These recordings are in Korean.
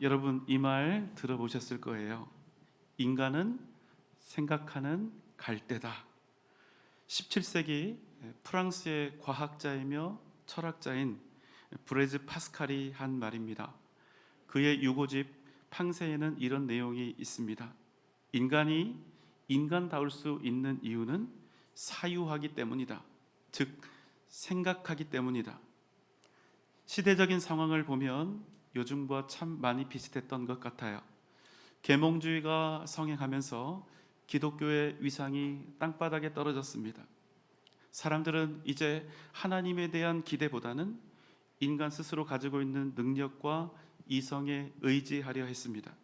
여러분 이 말 들어보셨을 거예요. 인간은 생각하는 갈대다. 17세기 프랑스의 과학자이며 철학자인 브레즈 파스칼이 한 말입니다. 그의 유고집 팡세에는 이런 내용이 있습니다. 인간이 인간다울 수 있는 이유는 사유하기 때문이다. 즉 생각하기 때문이다. 시대적인 상황을 보면 요즘과 참 많이 비슷했던 것 같아요. 계몽주의가 성행하면서 기독교의 위상이 땅바닥에 떨어졌습니다. 사람들은 이제 하나님에 대한 기대보다는 인간 스스로 가지고 있는 능력과 이성에 의지하려 했습니다.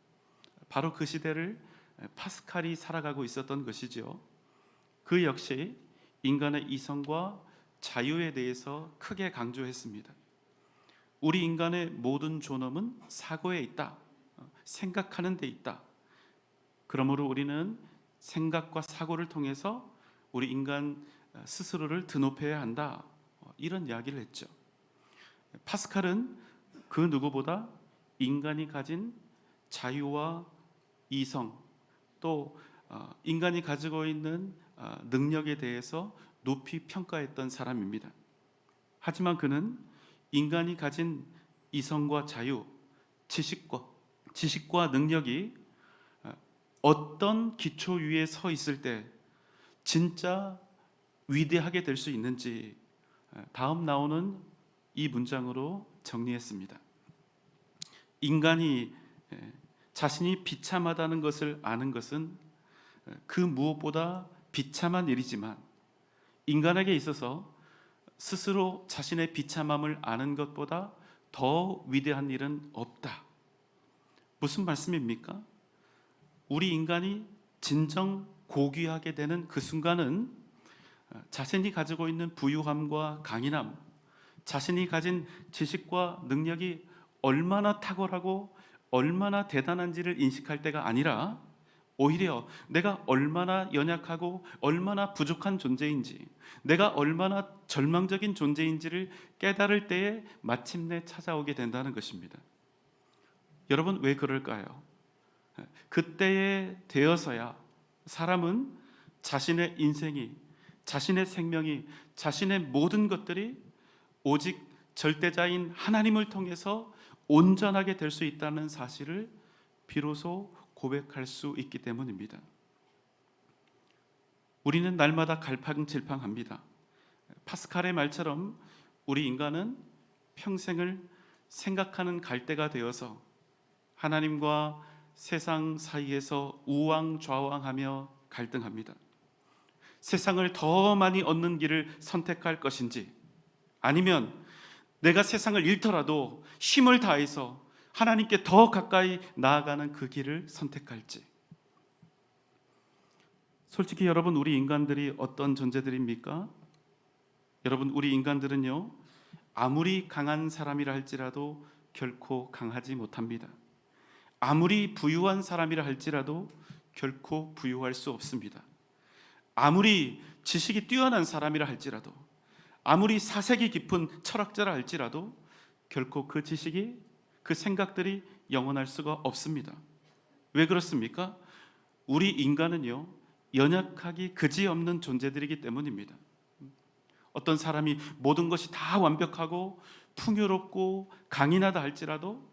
바로 그 시대를 파스칼이 살아가고 있었던 것이죠. 그 역시 인간의 이성과 자유에 대해서 크게 강조했습니다. 우리 인간의 모든 존엄은 사고에 있다. 생각하는 데 있다. 그러므로 우리는 생각과 사고를 통해서 우리 인간 스스로를 드높여야 한다. 이런 이야기를 했죠. 파스칼은 그 누구보다 인간이 가진 자유와 이성, 또 인간이 가지고 있는 능력에 대해서 높이 평가했던 사람입니다. 하지만 그는 인간이 가진 이성과 자유, 지식과 능력이 어떤 기초 위에 서 있을 때 진짜 위대하게 될 수 있는지 다음 나오는 이 문장으로 정리했습니다. 인간이 자신이 비참하다는 것을 아는 것은 그 무엇보다 비참한 일이지만 인간에게 있어서 스스로 자신의 비참함을 아는 것보다 더 위대한 일은 없다. 무슨 말씀입니까? 우리 인간이 진정 고귀하게 되는 그 순간은 자신이 가지고 있는 부유함과 강인함, 자신이 가진 지식과 능력이 얼마나 탁월하고 얼마나 대단한지를 인식할 때가 아니라 오히려 내가 얼마나 연약하고 얼마나 부족한 존재인지, 내가 얼마나 절망적인 존재인지를 깨달을 때에 마침내 찾아오게 된다는 것입니다. 여러분 왜 그럴까요? 그때에 되어서야 사람은 자신의 인생이, 자신의 생명이, 자신의 모든 것들이 오직 절대자인 하나님을 통해서 온전하게 될 수 있다는 사실을 비로소 고백할 수 있기 때문입니다. 우리는 날마다 갈팡질팡합니다. 파스칼의 말처럼 우리 인간은 평생을 생각하는 갈대가 되어서 하나님과 세상 사이에서 우왕좌왕하며 갈등합니다. 세상을 더 많이 얻는 길을 선택할 것인지, 아니면 내가 세상을 잃더라도 힘을 다해서 하나님께 더 가까이 나아가는 그 길을 선택할지. 솔직히 여러분, 우리 인간들이 어떤 존재들입니까? 여러분, 우리 인간들은요, 아무리 강한 사람이라 할지라도 결코 강하지 못합니다. 아무리 부유한 사람이라 할지라도 결코 부유할 수 없습니다. 아무리 지식이 뛰어난 사람이라 할지라도, 아무리 사색이 깊은 철학자라 할지라도 결코 그 지식이, 그 생각들이 영원할 수가 없습니다. 왜 그렇습니까? 우리 인간은요, 연약하기 그지없는 존재들이기 때문입니다. 어떤 사람이 모든 것이 다 완벽하고 풍요롭고 강인하다 할지라도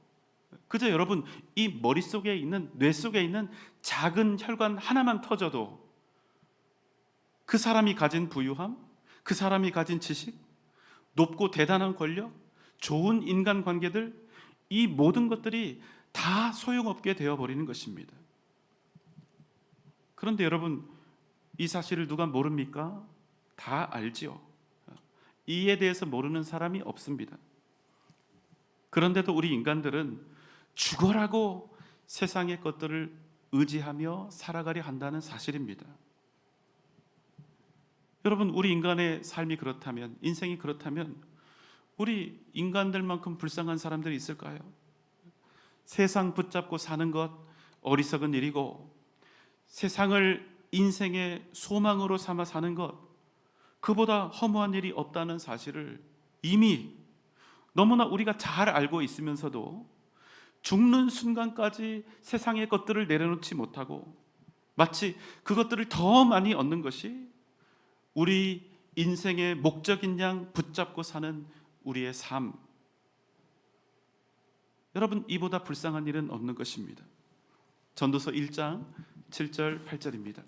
그저 여러분 이 머릿속에 있는, 뇌 속에 있는 작은 혈관 하나만 터져도 그 사람이 가진 부유함, 그 사람이 가진 지식, 높고 대단한 권력, 좋은 인간관계들, 이 모든 것들이 다 소용없게 되어버리는 것입니다. 그런데 여러분, 이 사실을 누가 모릅니까? 다 알지요. 이에 대해서 모르는 사람이 없습니다. 그런데도 우리 인간들은 죽어라고 세상의 것들을 의지하며 살아가려 한다는 사실입니다. 여러분, 우리 인간의 삶이 그렇다면, 인생이 그렇다면 우리 인간들만큼 불쌍한 사람들이 있을까요? 세상 붙잡고 사는 것 어리석은 일이고, 세상을 인생의 소망으로 삼아 사는 것, 그보다 허무한 일이 없다는 사실을 이미 너무나 우리가 잘 알고 있으면서도 죽는 순간까지 세상의 것들을 내려놓지 못하고 마치 그것들을 더 많이 얻는 것이 우리 인생의 목적인 양 붙잡고 사는 우리의 삶. 여러분, 이보다 불쌍한 일은 없는 것입니다. 전도서 1장 7절 8절입니다.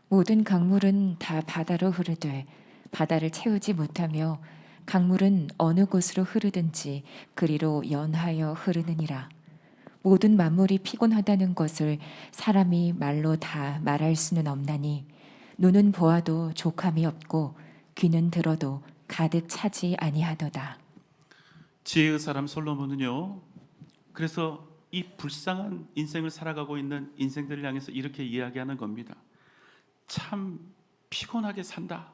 모든 강물은 다 바다로 흐르되 바다를 채우지 못하며 강물은 어느 곳으로 흐르든지 그리로 연하여 흐르느니라. 모든 만물이 피곤하다는 것을 사람이 말로 다 말할 수는 없나니 눈은 보아도 족함이 없고 귀는 들어도 가득 차지 아니하도다. 지혜의 사람 솔로몬은요, 그래서 이 불쌍한 인생을 살아가고 있는 인생들을 향해서 이렇게 이야기하는 겁니다. 참 피곤하게 산다.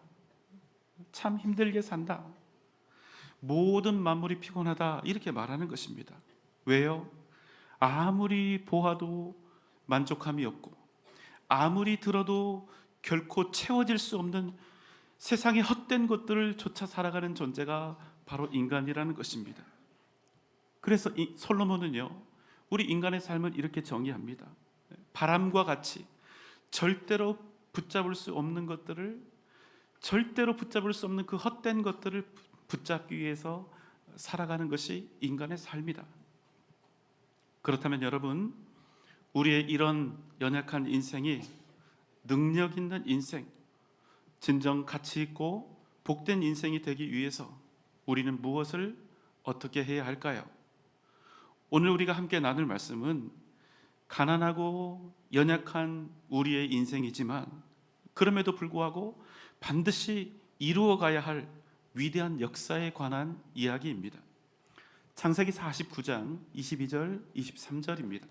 참 힘들게 산다. 모든 만물이 피곤하다. 이렇게 말하는 것입니다. 왜요? 아무리 보아도 만족함이 없고 아무리 들어도 결코 채워질 수 없는 세상의 헛된 것들을 쫓아 살아가는 존재가 바로 인간이라는 것입니다. 그래서 이 솔로몬은요, 우리 인간의 삶을 이렇게 정의합니다. 바람과 같이 절대로 붙잡을 수 없는 것들을, 절대로 붙잡을 수 없는 그 헛된 것들을 붙잡기 위해서 살아가는 것이 인간의 삶이다. 그렇다면 여러분, 우리의 이런 연약한 인생이 능력 있는 인생, 진정 가치 있고 복된 인생이 되기 위해서 우리는 무엇을 어떻게 해야 할까요? 오늘 우리가 함께 나눌 말씀은 가난하고 연약한 우리의 인생이지만 그럼에도 불구하고 반드시 이루어가야 할 위대한 역사에 관한 이야기입니다. 창세기 49장 22절 23절입니다.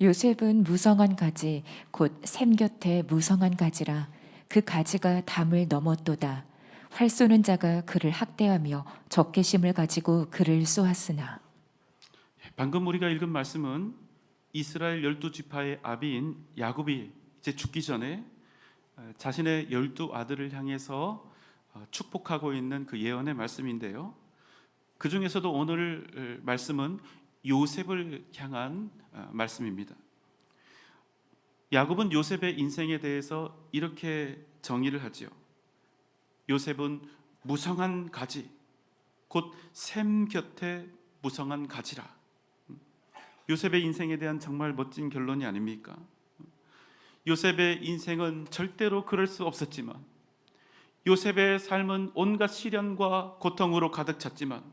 요셉은 무성한 가지 곧 샘 곁에 무성한 가지라. 그 가지가 담을 넘었도다. 활 쏘는 자가 그를 학대하며 적개심을 가지고 그를 쏘았으나. 방금 우리가 읽은 말씀은 이스라엘 12지파의 아비인 야곱이 이제 죽기 전에 자신의 12아들을 향해서 축복하고 있는 그 예언의 말씀인데요. 그 중에서도 오늘 말씀은 요셉을 향한 말씀입니다. 야곱은 요셉의 인생에 대해서 이렇게 정의를 하지요. 요셉은 무성한 가지, 곧 샘 곁에 무성한 가지라. 요셉의 인생에 대한 정말 멋진 결론이 아닙니까? 요셉의 인생은 절대로 그럴 수 없었지만, 요셉의 삶은 온갖 시련과 고통으로 가득 찼지만,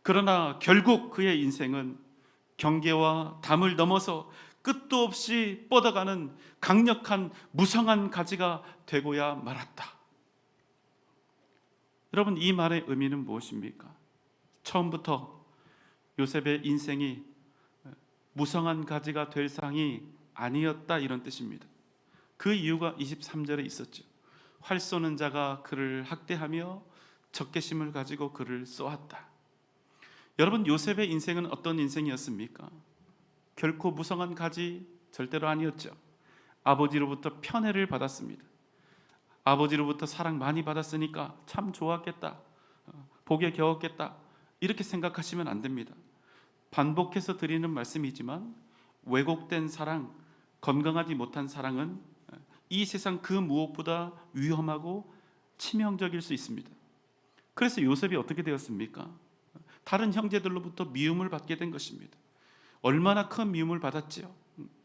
그러나 결국 그의 인생은 경계와 담을 넘어서 끝도 없이 뻗어가는 강력한 무성한 가지가 되고야 말았다. 여러분, 이 말의 의미는 무엇입니까? 처음부터 요셉의 인생이 무성한 가지가 될 상이 아니었다, 이런 뜻입니다. 그 이유가 23절에 있었죠. 활 쏘는 자가 그를 학대하며 적개심을 가지고 그를 쏘았다. 여러분, 요셉의 인생은 어떤 인생이었습니까? 결코 무성한 가지 절대로 아니었죠. 아버지로부터 편애를 받았습니다. 아버지로부터 사랑 많이 받았으니까 참 좋았겠다, 복에 겨웠겠다, 이렇게 생각하시면 안 됩니다. 반복해서 드리는 말씀이지만 왜곡된 사랑, 건강하지 못한 사랑은 이 세상 그 무엇보다 위험하고 치명적일 수 있습니다. 그래서 요셉이 어떻게 되었습니까? 다른 형제들로부터 미움을 받게 된 것입니다. 얼마나 큰 미움을 받았지요.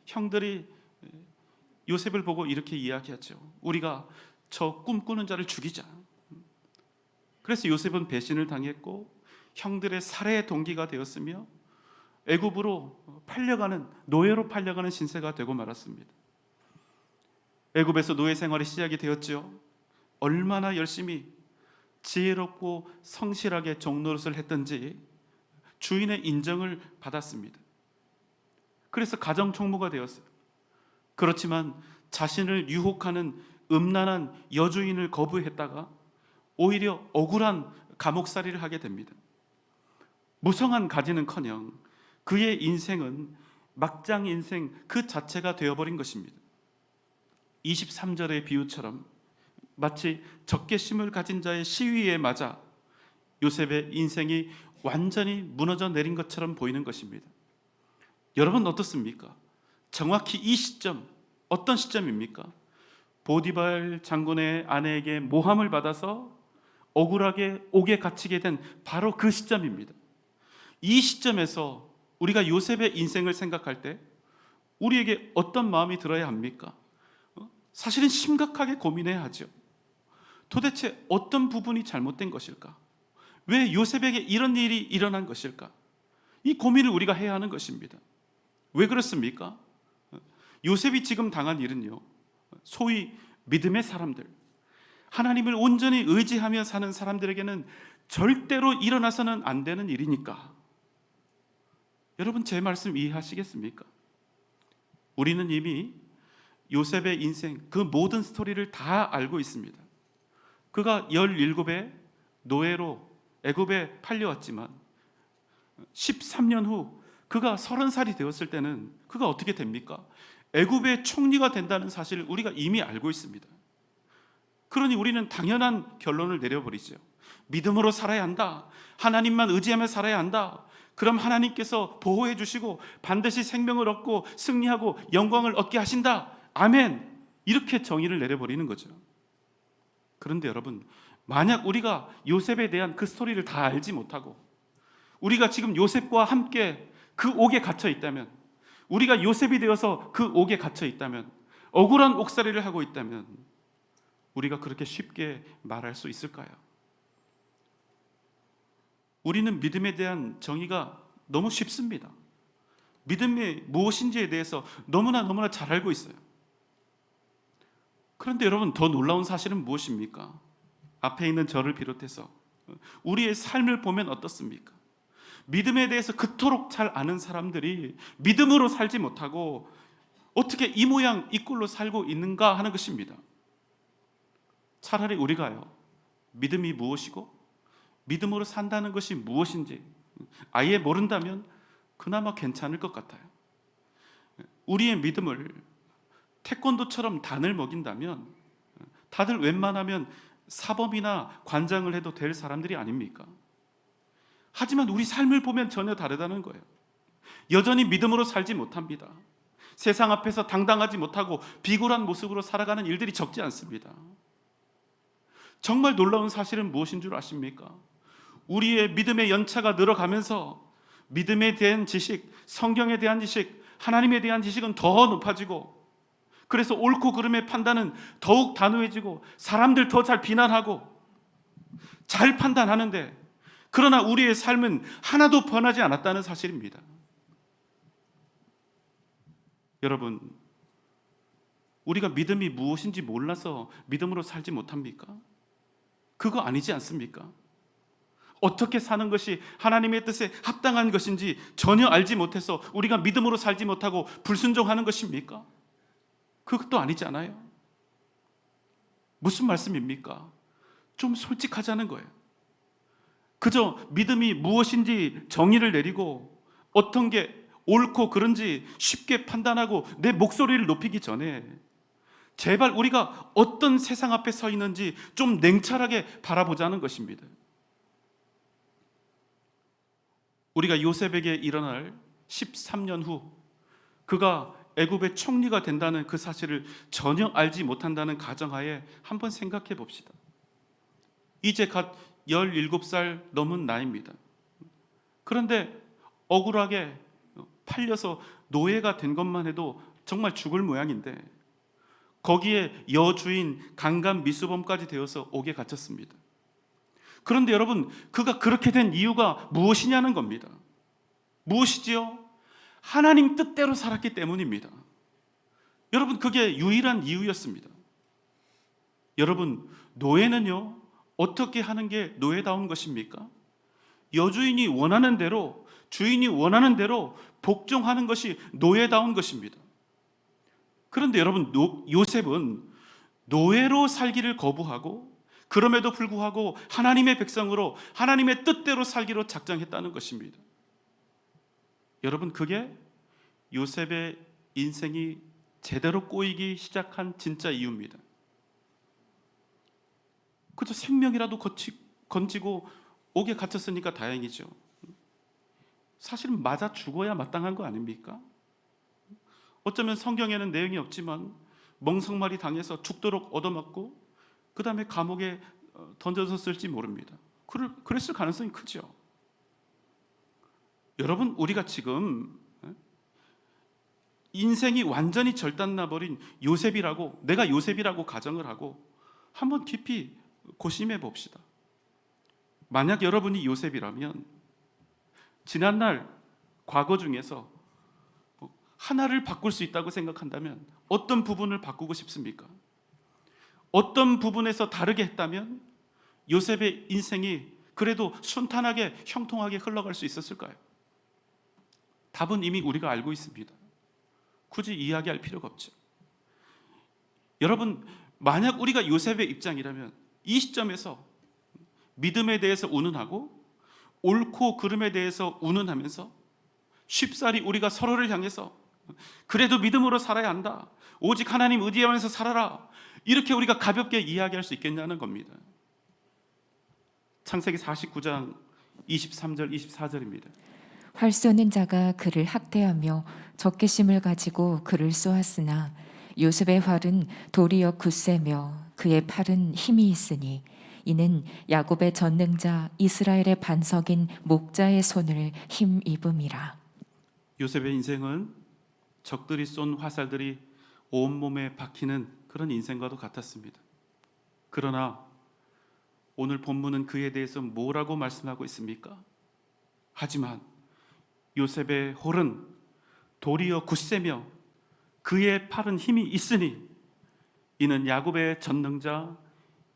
형들이 요셉을 보고 이렇게 이야기하죠. 우리가 저 꿈꾸는 자를 죽이자. 그래서 요셉은 배신을 당했고 형들의 살해의 동기가 되었으며 애굽으로 팔려가는, 노예로 팔려가는 신세가 되고 말았습니다. 애굽에서 노예 생활이 시작이 되었죠. 얼마나 열심히 지혜롭고 성실하게 종노릇을 했던지 주인의 인정을 받았습니다. 그래서 가정 총무가 되었어요. 그렇지만 자신을 유혹하는 음란한 여주인을 거부했다가 오히려 억울한 감옥살이를 하게 됩니다. 무성한 가지는커녕 그의 인생은 막장 인생 그 자체가 되어버린 것입니다. 23절의 비유처럼 마치 적개심을 가진 자의 시위에 맞아 요셉의 인생이 완전히 무너져 내린 것처럼 보이는 것입니다. 여러분 어떻습니까? 정확히 이 시점, 어떤 시점입니까? 보디발 장군의 아내에게 모함을 받아서 억울하게 옥에 갇히게 된 바로 그 시점입니다. 이 시점에서 우리가 요셉의 인생을 생각할 때 우리에게 어떤 마음이 들어야 합니까? 사실은 심각하게 고민해야 하죠. 도대체 어떤 부분이 잘못된 것일까? 왜 요셉에게 이런 일이 일어난 것일까? 이 고민을 우리가 해야 하는 것입니다. 왜 그렇습니까? 요셉이 지금 당한 일은요, 소위 믿음의 사람들, 하나님을 온전히 의지하며 사는 사람들에게는 절대로 일어나서는 안 되는 일이니까. 여러분 제 말씀 이해하시겠습니까? 우리는 이미 요셉의 인생 그 모든 스토리를 다 알고 있습니다. 그가 17에 노예로 애굽에 팔려왔지만 13년 후 그가 30살이 되었을 때는 그가 어떻게 됩니까? 애굽의 총리가 된다는 사실을 우리가 이미 알고 있습니다. 그러니 우리는 당연한 결론을 내려버리죠. 믿음으로 살아야 한다. 하나님만 의지하며 살아야 한다. 그럼 하나님께서 보호해 주시고 반드시 생명을 얻고 승리하고 영광을 얻게 하신다. 아멘. 이렇게 정의를 내려버리는 거죠. 그런데 여러분, 만약 우리가 요셉에 대한 그 스토리를 다 알지 못하고 우리가 지금 요셉과 함께 그 옥에 갇혀 있다면, 우리가 요셉이 되어서 그 옥에 갇혀 있다면, 억울한 옥살이를 하고 있다면 우리가 그렇게 쉽게 말할 수 있을까요? 우리는 믿음에 대한 정의가 너무 쉽습니다. 믿음이 무엇인지에 대해서 너무나 잘 알고 있어요. 그런데 여러분, 더 놀라운 사실은 무엇입니까? 앞에 있는 저를 비롯해서 우리의 삶을 보면 어떻습니까? 믿음에 대해서 그토록 잘 아는 사람들이 믿음으로 살지 못하고 어떻게 이 모양 이 꼴로 살고 있는가 하는 것입니다. 차라리 우리가요, 믿음이 무엇이고 믿음으로 산다는 것이 무엇인지 아예 모른다면 그나마 괜찮을 것 같아요. 우리의 믿음을 태권도처럼 단을 먹인다면 다들 웬만하면 사범이나 관장을 해도 될 사람들이 아닙니까? 하지만 우리 삶을 보면 전혀 다르다는 거예요. 여전히 믿음으로 살지 못합니다. 세상 앞에서 당당하지 못하고 비굴한 모습으로 살아가는 일들이 적지 않습니다. 정말 놀라운 사실은 무엇인 줄 아십니까? 우리의 믿음의 연차가 늘어가면서 믿음에 대한 지식, 성경에 대한 지식, 하나님에 대한 지식은 더 높아지고, 그래서 옳고 그름의 판단은 더욱 단호해지고 사람들 더 잘 비난하고 잘 판단하는데, 그러나 우리의 삶은 하나도 변하지 않았다는 사실입니다. 여러분, 우리가 믿음이 무엇인지 몰라서 믿음으로 살지 못합니까? 그거 아니지 않습니까? 어떻게 사는 것이 하나님의 뜻에 합당한 것인지 전혀 알지 못해서 우리가 믿음으로 살지 못하고 불순종하는 것입니까? 그것도 아니잖아요. 무슨 말씀입니까? 좀 솔직하자는 거예요. 그저 믿음이 무엇인지 정의를 내리고 어떤 게 옳고 그른지 쉽게 판단하고 내 목소리를 높이기 전에 제발 우리가 어떤 세상 앞에 서 있는지 좀 냉철하게 바라보자는 것입니다. 우리가 요셉에게 일어날 13년 후 그가 애굽의 총리가 된다는 그 사실을 전혀 알지 못한다는 가정하에 한번 생각해 봅시다. 이제 갓 17살 넘은 나이입니다. 그런데 억울하게 팔려서 노예가 된 것만 해도 정말 죽을 모양인데 거기에 여주인 강간 미수범까지 되어서 옥에 갇혔습니다. 그런데 여러분, 그가 그렇게 된 이유가 무엇이냐는 겁니다. 무엇이지요? 하나님 뜻대로 살았기 때문입니다. 여러분, 그게 유일한 이유였습니다. 여러분, 노예는요, 어떻게 하는 게 노예다운 것입니까? 여주인이 원하는 대로, 주인이 원하는 대로 복종하는 것이 노예다운 것입니다. 그런데 여러분, 요셉은 노예로 살기를 거부하고 그럼에도 불구하고 하나님의 백성으로 하나님의 뜻대로 살기로 작정했다는 것입니다. 여러분, 그게 요셉의 인생이 제대로 꼬이기 시작한 진짜 이유입니다. 그저 생명이라도 건지고 옥에 갇혔으니까 다행이죠. 사실은 맞아 죽어야 마땅한 거 아닙니까? 어쩌면 성경에는 내용이 없지만 멍석말이 당해서 죽도록 얻어맞고 그 다음에 감옥에 던져졌을지 모릅니다. 그랬을 가능성이 크죠. 여러분, 우리가 지금 인생이 완전히 절단나버린 요셉이라고, 내가 요셉이라고 가정을 하고 한번 깊이 고심해 봅시다. 만약 여러분이 요셉이라면 지난날 과거 중에서 하나를 바꿀 수 있다고 생각한다면 어떤 부분을 바꾸고 싶습니까? 어떤 부분에서 다르게 했다면 요셉의 인생이 그래도 순탄하게 형통하게 흘러갈 수 있었을까요? 답은 이미 우리가 알고 있습니다. 굳이 이야기할 필요가 없죠. 여러분, 만약 우리가 요셉의 입장이라면 이 시점에서 믿음에 대해서 운운하고 옳고 그름에 대해서 운운하면서 쉽사리 우리가 서로를 향해서 그래도 믿음으로 살아야 한다, 오직 하나님 의지하면서 살아라, 이렇게 우리가 가볍게 이야기할 수 있겠냐는 겁니다. 창세기 49장 23절 24절입니다. 활 쏘는 자가 그를 학대하며 적개심을 가지고 그를 쏘았으나 요셉의 활은 도리어 굳세며 그의 팔은 힘이 있으니 이는 야곱의 전능자 이스라엘의 반석인 목자의 손을 힘입음이라. 요셉의 인생은 적들이 쏜 화살들이 온몸에 박히는 그런 인생과도 같았습니다. 그러나 오늘 본문은 그에 대해서 뭐라고 말씀하고 있습니까? 하지만 요셉의 홀은 도리어 굳세며 그의 팔은 힘이 있으니 이는 야곱의 전능자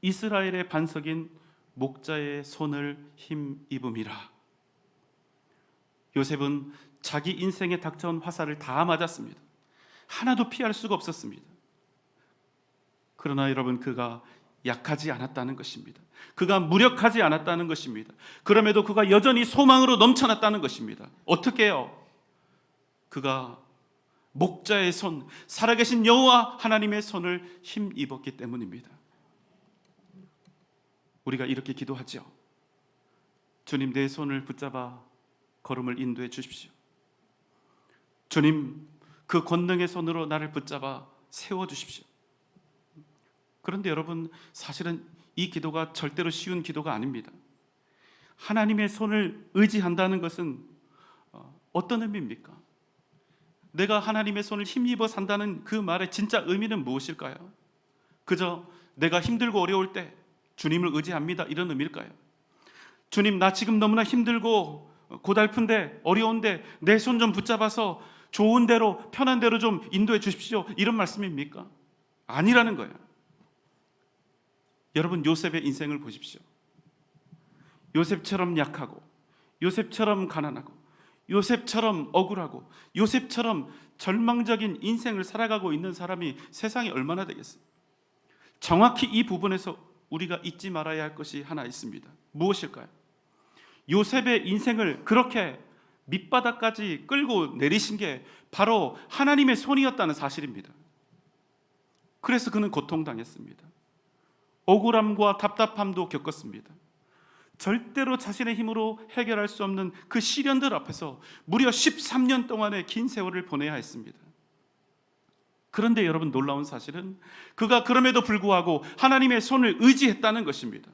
이스라엘의 반석인 목자의 손을 힘입음이라. 요셉은 자기 인생에 닥쳐온 화살을 다 맞았습니다. 하나도 피할 수가 없었습니다. 그러나 여러분, 그가 약하지 않았다는 것입니다. 그가 무력하지 않았다는 것입니다. 그럼에도 그가 여전히 소망으로 넘쳐났다는 것입니다. 어떻게 해요? 그가 목자의 손, 살아계신 여호와 하나님의 손을 힘입었기 때문입니다. 우리가 이렇게 기도하죠. 주님, 내 손을 붙잡아 걸음을 인도해 주십시오. 주님, 그 권능의 손으로 나를 붙잡아 세워 주십시오. 그런데 여러분, 사실은 이 기도가 절대로 쉬운 기도가 아닙니다. 하나님의 손을 의지한다는 것은 어떤 의미입니까? 내가 하나님의 손을 힘입어 산다는 그 말의 진짜 의미는 무엇일까요? 그저 내가 힘들고 어려울 때 주님을 의지합니다, 이런 의미일까요? 주님, 나 지금 너무나 힘들고 고달픈데 어려운데 내 손 좀 붙잡아서 좋은 대로 편한 대로 좀 인도해 주십시오, 이런 말씀입니까? 아니라는 거예요. 여러분, 요셉의 인생을 보십시오. 요셉처럼 약하고 요셉처럼 가난하고 요셉처럼 억울하고 요셉처럼 절망적인 인생을 살아가고 있는 사람이 세상에 얼마나 되겠어요? 정확히 이 부분에서 우리가 잊지 말아야 할 것이 하나 있습니다. 무엇일까요? 요셉의 인생을 그렇게 밑바닥까지 끌고 내리신 게 바로 하나님의 손이었다는 사실입니다. 그래서 그는 고통당했습니다. 억울함과 답답함도 겪었습니다. 절대로 자신의 힘으로 해결할 수 없는 그 시련들 앞에서 무려 13년 동안의 긴 세월을 보내야 했습니다. 그런데 여러분, 놀라운 사실은 그가 그럼에도 불구하고 하나님의 손을 의지했다는 것입니다.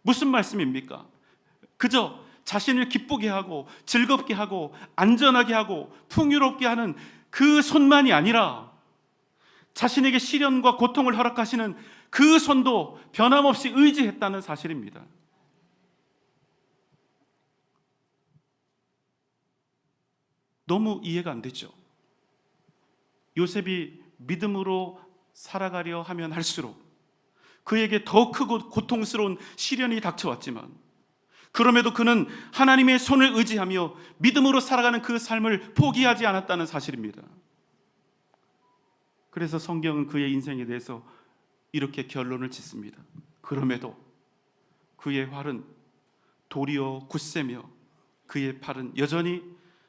무슨 말씀입니까? 그저 자신을 기쁘게 하고 즐겁게 하고 안전하게 하고 풍요롭게 하는 그 손만이 아니라 자신에게 시련과 고통을 허락하시는 그 손도 변함없이 의지했다는 사실입니다. 너무 이해가 안 되죠. 요셉이 믿음으로 살아가려 하면 할수록 그에게 더 크고 고통스러운 시련이 닥쳐왔지만 그럼에도 그는 하나님의 손을 의지하며 믿음으로 살아가는 그 삶을 포기하지 않았다는 사실입니다. 그래서 성경은 그의 인생에 대해서 이렇게 결론을 짓습니다. 그럼에도 그의 활은 도리어 굳세며 그의 팔은 여전히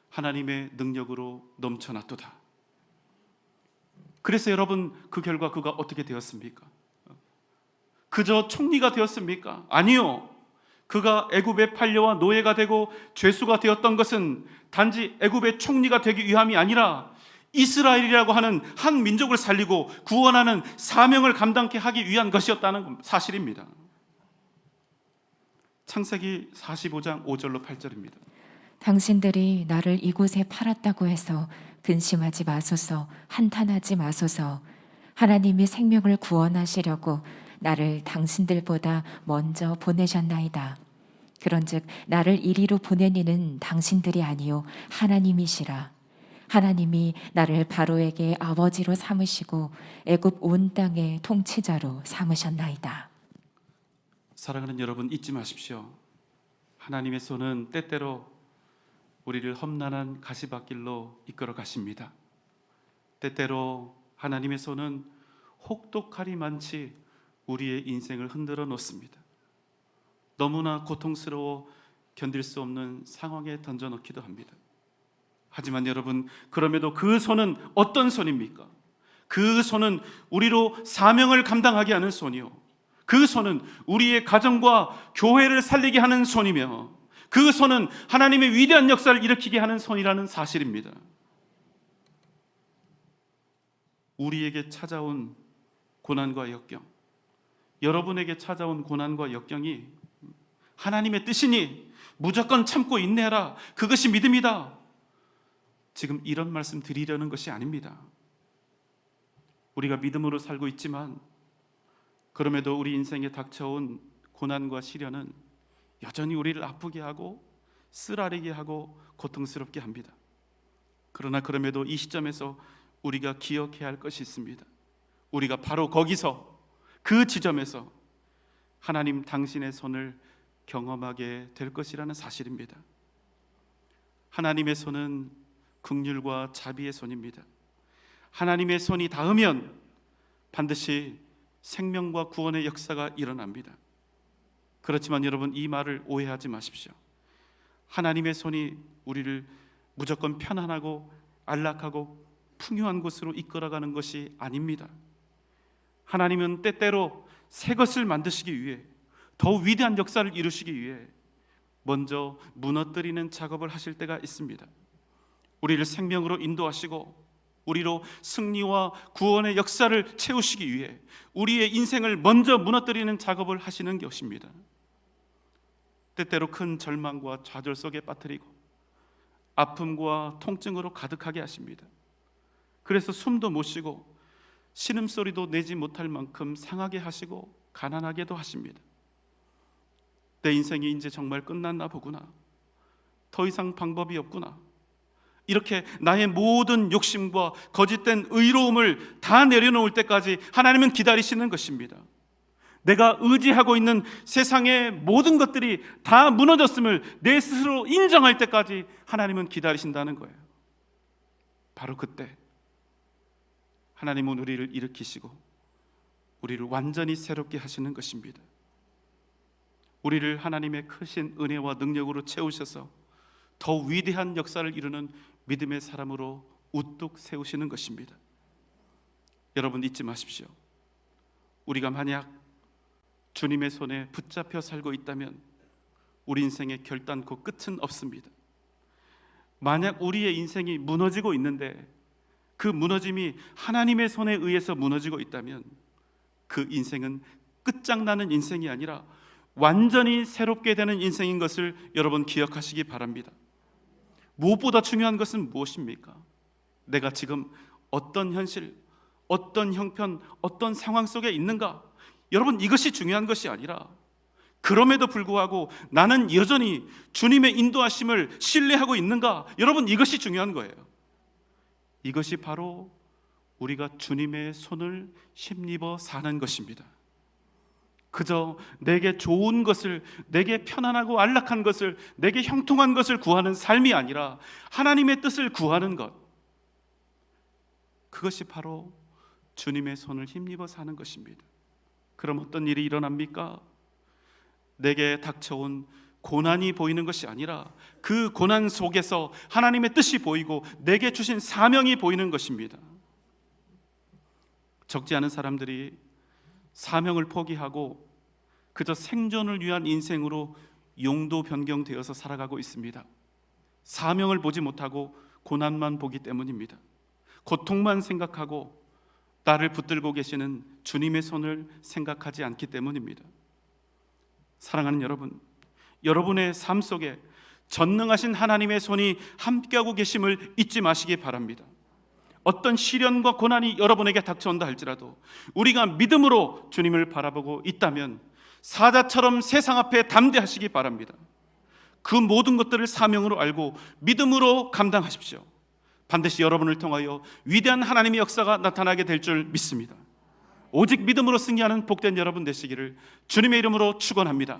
하나님의 능력으로 넘쳐났도다. 그래서 여러분, 그 결과 그가 어떻게 되었습니까? 그저 총리가 되었습니까? 아니요. 그가 애굽의 판례와 노예가 되고 죄수가 되었던 것은 단지 애굽의 총리가 되기 위함이 아니라 이스라엘이라고 하는 한 민족을 살리고 구원하는 사명을 감당케 하기 위한 것이었다는 사실입니다. 창세기 45장 5절로 8절입니다. 당신들이 나를 이곳에 팔았다고 해서 근심하지 마소서, 한탄하지 마소서. 하나님이 생명을 구원하시려고 나를 당신들보다 먼저 보내셨나이다. 그런즉 나를 이리로 보낸 이는 당신들이 아니요 하나님이시라. 하나님이 나를 바로에게 아버지로 삼으시고 애굽 온 땅의 통치자로 삼으셨나이다. 사랑하는 여러분, 잊지 마십시오. 하나님의 손은 때때로 우리를 험난한 가시밭길로 이끌어 가십니다. 때때로 하나님의 손은 혹독하리 많지 우리의 인생을 흔들어 놓습니다. 너무나 고통스러워 견딜 수 없는 상황에 던져 놓기도 합니다. 하지만 여러분, 그럼에도 그 손은 어떤 손입니까? 그 손은 우리로 사명을 감당하게 하는 손이요, 그 손은 우리의 가정과 교회를 살리게 하는 손이며, 그 손은 하나님의 위대한 역사를 일으키게 하는 손이라는 사실입니다. 우리에게 찾아온 고난과 역경, 여러분에게 찾아온 고난과 역경이 하나님의 뜻이니 무조건 참고 인내하라, 그것이 믿음이다, 지금 이런 말씀 드리려는 것이 아닙니다. 우리가 믿음으로 살고 있지만 그럼에도 우리 인생에 닥쳐온 고난과 시련은 여전히 우리를 아프게 하고 쓰라리게 하고 고통스럽게 합니다. 그러나 그럼에도 이 시점에서 우리가 기억해야 할 것이 있습니다. 우리가 바로 거기서, 그 지점에서 하나님 당신의 손을 경험하게 될 것이라는 사실입니다. 하나님의 손은 긍휼과 자비의 손입니다. 하나님의 손이 닿으면 반드시 생명과 구원의 역사가 일어납니다. 그렇지만 여러분, 이 말을 오해하지 마십시오. 하나님의 손이 우리를 무조건 편안하고 안락하고 풍요한 곳으로 이끌어가는 것이 아닙니다. 하나님은 때때로 새 것을 만드시기 위해, 더욱 위대한 역사를 이루시기 위해 먼저 무너뜨리는 작업을 하실 때가 있습니다. 우리를 생명으로 인도하시고 우리로 승리와 구원의 역사를 채우시기 위해 우리의 인생을 먼저 무너뜨리는 작업을 하시는 것입니다. 때때로 큰 절망과 좌절 속에 빠뜨리고 아픔과 통증으로 가득하게 하십니다. 그래서 숨도 못 쉬고 신음소리도 내지 못할 만큼 상하게 하시고 가난하게도 하십니다. 내 인생이 이제 정말 끝났나 보구나, 더 이상 방법이 없구나, 이렇게 나의 모든 욕심과 거짓된 의로움을 다 내려놓을 때까지 하나님은 기다리시는 것입니다. 내가 의지하고 있는 세상의 모든 것들이 다 무너졌음을 내 스스로 인정할 때까지 하나님은 기다리신다는 거예요. 바로 그때 하나님은 우리를 일으키시고 우리를 완전히 새롭게 하시는 것입니다. 우리를 하나님의 크신 은혜와 능력으로 채우셔서 더 위대한 역사를 이루는 믿음의 사람으로 우뚝 세우시는 것입니다. 여러분, 잊지 마십시오. 우리가 만약 주님의 손에 붙잡혀 살고 있다면 우리 인생의 결단코 끝은 없습니다. 만약 우리의 인생이 무너지고 있는데 그 무너짐이 하나님의 손에 의해서 무너지고 있다면 그 인생은 끝장나는 인생이 아니라 완전히 새롭게 되는 인생인 것을 여러분 기억하시기 바랍니다. 무엇보다 중요한 것은 무엇입니까? 내가 지금 어떤 현실, 어떤 형편, 어떤 상황 속에 있는가? 여러분, 이것이 중요한 것이 아니라 그럼에도 불구하고 나는 여전히 주님의 인도하심을 신뢰하고 있는가? 여러분, 이것이 중요한 거예요. 이것이 바로 우리가 주님의 손을 힘입어 사는 것입니다. 그저 내게 좋은 것을, 내게 편안하고 안락한 것을, 내게 형통한 것을 구하는 삶이 아니라 하나님의 뜻을 구하는 것, 그것이 바로 주님의 손을 힘입어 사는 것입니다. 그럼 어떤 일이 일어납니까? 내게 닥쳐온 고난이 보이는 것이 아니라 그 고난 속에서 하나님의 뜻이 보이고 내게 주신 사명이 보이는 것입니다. 적지 않은 사람들이 사명을 포기하고 그저 생존을 위한 인생으로 용도 변경되어서 살아가고 있습니다. 사명을 보지 못하고 고난만 보기 때문입니다. 고통만 생각하고 나를 붙들고 계시는 주님의 손을 생각하지 않기 때문입니다. 사랑하는 여러분, 여러분의 삶 속에 전능하신 하나님의 손이 함께하고 계심을 잊지 마시기 바랍니다. 어떤 시련과 고난이 여러분에게 닥쳐온다 할지라도 우리가 믿음으로 주님을 바라보고 있다면 사자처럼 세상 앞에 담대하시기 바랍니다. 그 모든 것들을 사명으로 알고 믿음으로 감당하십시오. 반드시 여러분을 통하여 위대한 하나님의 역사가 나타나게 될 줄 믿습니다. 오직 믿음으로 승리하는 복된 여러분 되시기를 주님의 이름으로 축원합니다.